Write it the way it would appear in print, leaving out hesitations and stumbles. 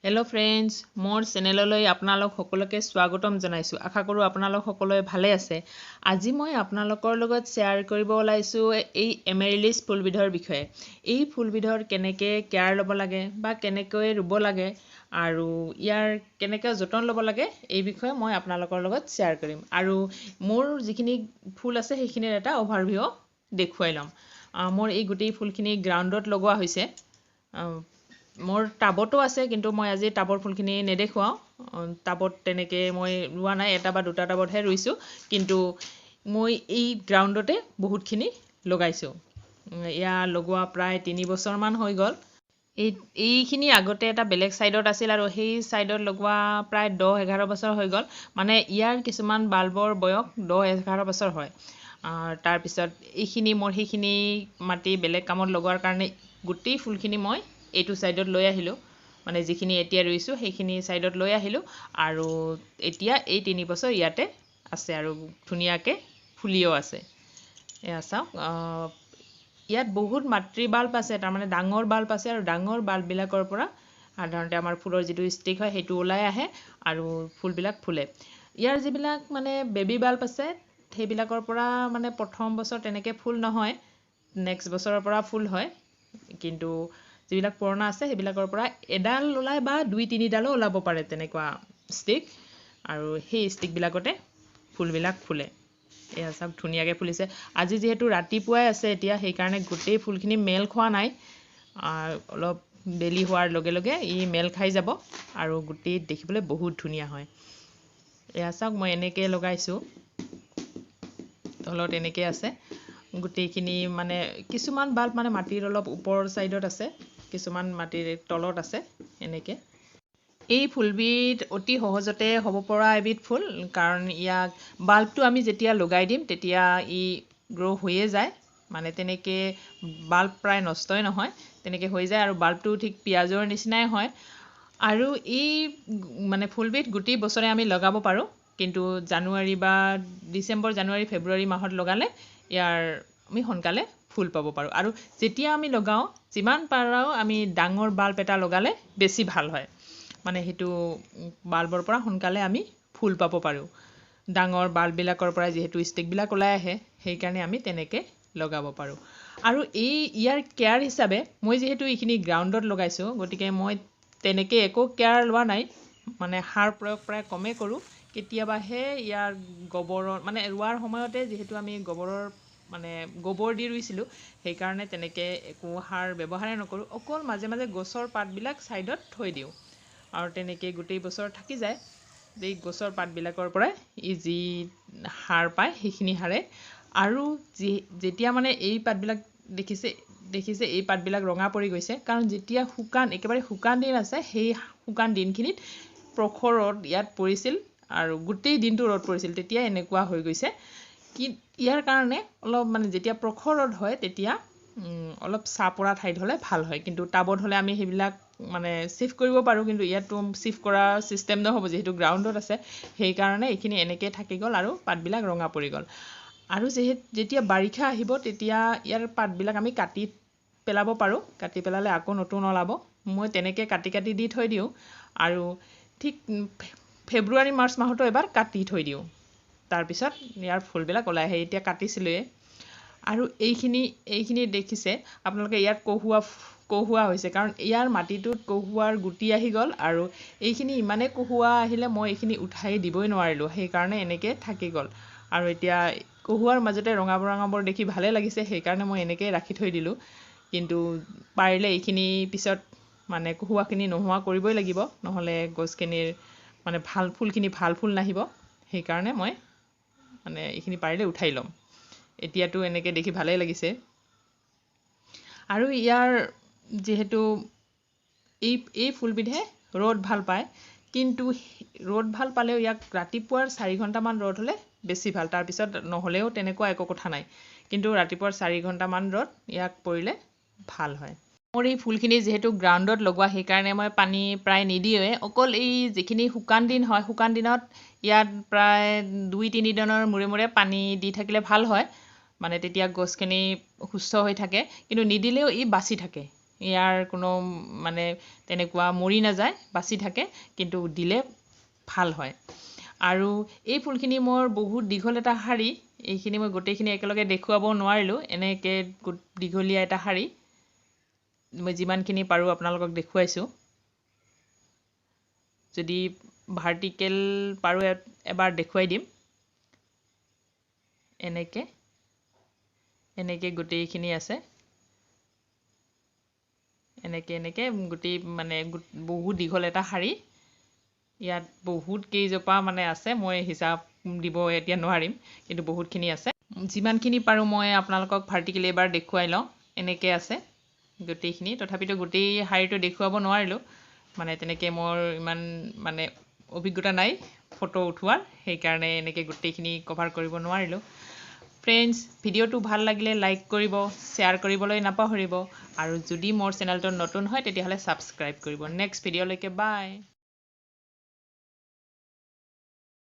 Hello' friends, মোৰ চেনেললৈ আপোনালোক সকলোকে স্বাগতম জনাইছোঁ। আশা কৰোঁ আপোনালোক সকলোৱে ভালে আছে। আজি মই আপোনালোকৰ লগত শ্বেয়াৰ কৰিব ওলাইছোঁ এই এমেৰিলিছ ফুলবিধৰ বিষয়ে। এই ফুলবিধৰ কেনেকৈ কেয়াৰ ল'ব লাগে বা কেনেকৈ ৰুব লাগে আৰু ইয়াৰ কেনেকৈ যতন ল'ব লাগে এই বিষয়ে মই আপোনালোকৰ লগত শ্বেয়াৰ কৰিম। আৰু মোৰ যিখিনি ফুল আছে সেইখিনিৰ এটা অভাৰভিউ দেখুৱাই ল'ম। মোৰ এই গোটেই ফুলখিনি গ্ৰাউণ্ডত লগোৱা হৈছে। মোৰ টাবতো আছে, কিন্তু মই আজি টাবৰ ফুলখিনি নেদেখুৱাওঁ। টাবত তেনেকৈ মই ৰোৱা নাই, এটা বা দুটা টাবতহে ৰুইছোঁ, কিন্তু মই এই গ্ৰাউণ্ডতে বহুতখিনি লগাইছোঁ। এয়া লগোৱা প্ৰায় 3 বছৰমান হৈ গ'ল। এইখিনি আগতে এটা বেলেগ ছাইডত আছিল আৰু সেই ছাইডত লগোৱা প্ৰায় 10-11 বছৰ হৈ গ'ল। মানে ইয়াৰ কিছুমান বাল্বৰ বয়স 10-11 বছৰ হয়। তাৰপিছত এইখিনি মোৰ সেইখিনি মাটি বেলেগ কামত লগোৱাৰ কাৰণে গোটেই ফুলখিনি মই এইটো ছাইডত লৈ আহিলোঁ। মানে যিখিনি এতিয়া ৰুইছোঁ সেইখিনি ছাইডত লৈ আহিলোঁ আৰু এতিয়া এই 3 বছৰ ইয়াতে আছে আৰু ধুনীয়াকৈ ফুলিও আছে। এয়া চাওক, ইয়াত বহুত মাতৃ বাল্ব আছে, তাৰমানে ডাঙৰ বাল্ব আছে আৰু ডাঙৰ বাল্ববিলাকৰ পৰা সাধাৰণতে আমাৰ ফুলৰ যিটো ষ্টিক হয় সেইটো ওলাই আহে আৰু ফুলবিলাক ফুলে। ইয়াৰ যিবিলাক মানে বেবী বাল্ব আছে সেইবিলাকৰ পৰা মানে প্ৰথম বছৰ তেনেকৈ ফুল নহয়, নেক্সট বছৰৰ পৰা ফুল হয়। কিন্তু যিবিলাক পুৰণা আছে সেইবিলাকৰ পৰা এডাল ওলায় বা 2-3ডালো ওলাব পাৰে তেনেকুৱা ষ্টিক, আৰু সেই ষ্টিকবিলাকতে ফুলবিলাক ফুলে। এয়া চাওক ধুনীয়াকৈ ফুলিছে। আজি যিহেতু ৰাতিপুৱাই আছে এতিয়া, সেইকাৰণে গোটেই ফুলখিনি মেল খোৱা নাই। অলপ বেলি হোৱাৰ লগে লগে ই মেল খাই যাব আৰু গোটেই দেখিবলৈ বহুত ধুনীয়া হয়। এয়া চাওক মই এনেকৈ লগাইছোঁ, তলত এনেকৈ আছে গোটেইখিনি। মানে কিছুমান বাল্ব মানে মাটিৰ অলপ ওপৰৰ ছাইডত আছে, কিছুমান মাটিৰ তলত আছে এনেকৈ। এই ফুলবিধ অতি সহজতে হ'ব পৰা এবিধ ফুল, কাৰণ ইয়াক বাল্বটো আমি যেতিয়া লগাই দিম তেতিয়া ই গ্ৰ' হৈয়ে যায়। মানে তেনেকৈ বাল্ব প্ৰায় নষ্টই নহয়, তেনেকৈ হৈ যায় আৰু বাল্বটো ঠিক পিঁয়াজৰ নিচিনাই হয়। আৰু এই মানে ফুলবিধ গোটেই বছৰে আমি লগাব পাৰোঁ, কিন্তু জানুৱাৰী বা ডিচেম্বৰ, জানুৱাৰী, ফেব্ৰুৱাৰী মাহত লগালে ইয়াৰ আমি সোনকালে ফুল পাব পাৰোঁ। আৰু যেতিয়া আমি লগাওঁ, যিমান পাৰোঁ আমি ডাঙৰ বাল্ব এটা লগালে বেছি ভাল হয়। মানে সেইটো বাল্বৰ পৰা সোনকালে আমি ফুল পাব পাৰোঁ। ডাঙৰ বাল্ববিলাকৰ পৰা যিহেতু ষ্টিকবিলাক ওলাই আহে, সেইকাৰণে আমি তেনেকৈ লগাব পাৰোঁ। আৰু ইয়াৰ কেয়াৰ হিচাপে মই যিহেতু এইখিনি গ্ৰাউণ্ডত লগাইছোঁ, গতিকে মই তেনেকৈ একো কেয়াৰ লোৱা নাই। মানে সাৰ প্ৰয়োগ প্ৰায় কমেই কৰোঁ। কেতিয়াবাহে ইয়াৰ গোবৰৰ, মানে ৰোৱাৰ সময়তে যিহেতু আমি গোবৰ দি ৰুইছিলোঁ, সেইকাৰণে তেনেকৈ একো সাৰ ব্যৱহাৰেই নকৰোঁ। অকল মাজে মাজে গছৰ পাতবিলাক ছাইডত থৈ দিওঁ আৰু তেনেকৈ গোটেই বছৰ থাকি যায়। এই গছৰ পাতবিলাকৰ পৰাই ই যি সাৰ পায় সেইখিনি সাৰে। আৰু যেতিয়া মানে এই পাতবিলাক দেখিছে এই পাতবিলাক ৰঙা পৰি গৈছে, কাৰণ যেতিয়া একেবাৰে শুকান দিন আছে, সেই শুকান দিনখিনিত প্ৰখৰ ৰ'দ ইয়াত পৰিছিল আৰু গোটেই দিনটো ৰ'দ পৰিছিল, তেতিয়া এনেকুৱা হৈ গৈছে। ইয়াৰ কাৰণে অলপ মানে যেতিয়া প্ৰখৰ ৰ'দ হয় তেতিয়া অলপ ছাঁ পৰা ঠাইত হ'লে ভাল হয়। কিন্তু টাবত হ'লে আমি সেইবিলাক মানে চিফ্ট কৰিব পাৰোঁ, কিন্তু ইয়াততো চিফ্ট কৰা ছিষ্টেম নহ'ব যিহেতু গ্ৰাউণ্ডত আছে। সেইকাৰণে এইখিনি এনেকৈ থাকি গ'ল আৰু পাতবিলাক ৰঙা পৰি গ'ল। আৰু যেতিয়া বাৰিষা আহিব তেতিয়া ইয়াৰ পাতবিলাক আমি কাটি পেলাব পাৰোঁ। কাটি পেলালে আকৌ নতুন ওলাব। মই তেনেকৈ কাটি দি থৈ দিওঁ আৰু ঠিক ফেব্ৰুৱাৰী, মাৰ্চ মাহতো এবাৰ কাটি থৈ দিওঁ। তাৰপিছত ইয়াৰ ফুলবিলাক ওলাই আহে। এতিয়া কাটিছিলোঁৱে। আৰু এইখিনি দেখিছে আপোনালোকে, ইয়াত কহুৱা হৈছে, কাৰণ ইয়াৰ মাটিটোত কহুৱাৰ গুটি আহি গ'ল আৰু এইখিনি ইমানেই কহুৱা আহিলে মই এইখিনি উঠাই দিবই নোৱাৰিলোঁ, সেইকাৰণে এনেকৈ থাকি গ'ল। আৰু এতিয়া কহুৱাৰ মাজতে ৰঙাবৰ দেখি ভালেই লাগিছে, সেইকাৰণে মই এনেকৈ ৰাখি থৈ দিলোঁ। কিন্তু পাৰিলে এইখিনি পিছত মানে কহুৱাখিনি নোহোৱা কৰিবই লাগিব, নহ'লে গছখিনিৰ মানে ফুলখিনি ভাল ফুল নাহিব। সেইকাৰণে মই মানে এইখিনি পাৰিলে উঠাই ল'ম। এতিয়াতো এনেকৈ দেখি ভালেই লাগিছে। আৰু ইয়াৰ যিহেতু এই ফুলবিধে ৰ'দ ভাল পায়, কিন্তু ৰ'দ ভাল পালেও ইয়াক ৰাতিপুৱাৰ 4 ঘণ্টামান ৰ'দ হ'লে বেছি ভাল। তাৰপিছত নহ'লেও তেনেকুৱা একো কথা নাই, কিন্তু ৰাতিপুৱাৰ 4 ঘণ্টামান ৰ'দ ইয়াক পৰিলে ভাল হয়। মোৰ এই ফুলখিনি যিহেতু গ্ৰাউণ্ডত লগোৱা, সেইকাৰণে মই পানী প্ৰায় নিদিওঁৱে। অকল এই যিখিনি শুকান দিন হয়, শুকান দিনত ইয়াত প্ৰায় 2-3 দিনৰ মূৰে মূৰে পানী দি থাকিলে ভাল হয়। মানে তেতিয়া গছখিনি সুস্থ হৈ থাকে, কিন্তু নিদিলেও ই বাচি থাকে। ইয়াৰ কোনো মানে তেনেকুৱা মৰি নাযায়, বাচি থাকে, কিন্তু দিলে ভাল হয়। আৰু এই ফুলখিনি মোৰ বহুত দীঘল এটা শাৰী, এইখিনি মই গোটেইখিনি একেলগে দেখুৱাব নোৱাৰিলোঁ, এনেকৈ দীঘলীয়া এটা শাৰী মই যিমানখিনি পাৰোঁ আপোনালোকক দেখুৱাইছোঁ। যদি ভাৰ্টিকেল পাৰোঁ এবাৰ দেখুৱাই দিম। এনেকৈ গোটেইখিনি আছে, এনেকৈ গোটেই মানে বহুত দীঘল এটা শাৰী। ইয়াত বহুত কেইজোপা মানে আছে, মই হিচাপ দিব এতিয়া নোৱাৰিম, কিন্তু বহুতখিনি আছে। যিমানখিনি পাৰোঁ মই আপোনালোকক ভাৰ্টিকেলি এবাৰ দেখুৱাই লওঁ। এনেকৈ আছে গোটেইখিনি, তথাপিতো গোটেই শাৰীটো দেখুৱাব নোৱাৰিলোঁ, মানে তেনেকৈ মোৰ ইমান মানে অভিজ্ঞতা নাই ফটো উঠোৱাৰ, সেইকাৰণে এনেকৈ গোটেইখিনি কভাৰ কৰিব নোৱাৰিলোঁ। ফ্ৰেণ্ডছ, ভিডিঅ'টো ভাল লাগিলে লাইক কৰিব, শ্বেয়াৰ কৰিবলৈ নাপাহৰিব, আৰু যদি মোৰ চেনেলটো নতুন হয় তেতিয়াহ'লে ছাবস্ক্ৰাইব কৰিব। নেক্সট ভিডিঅ'লৈকে বাই।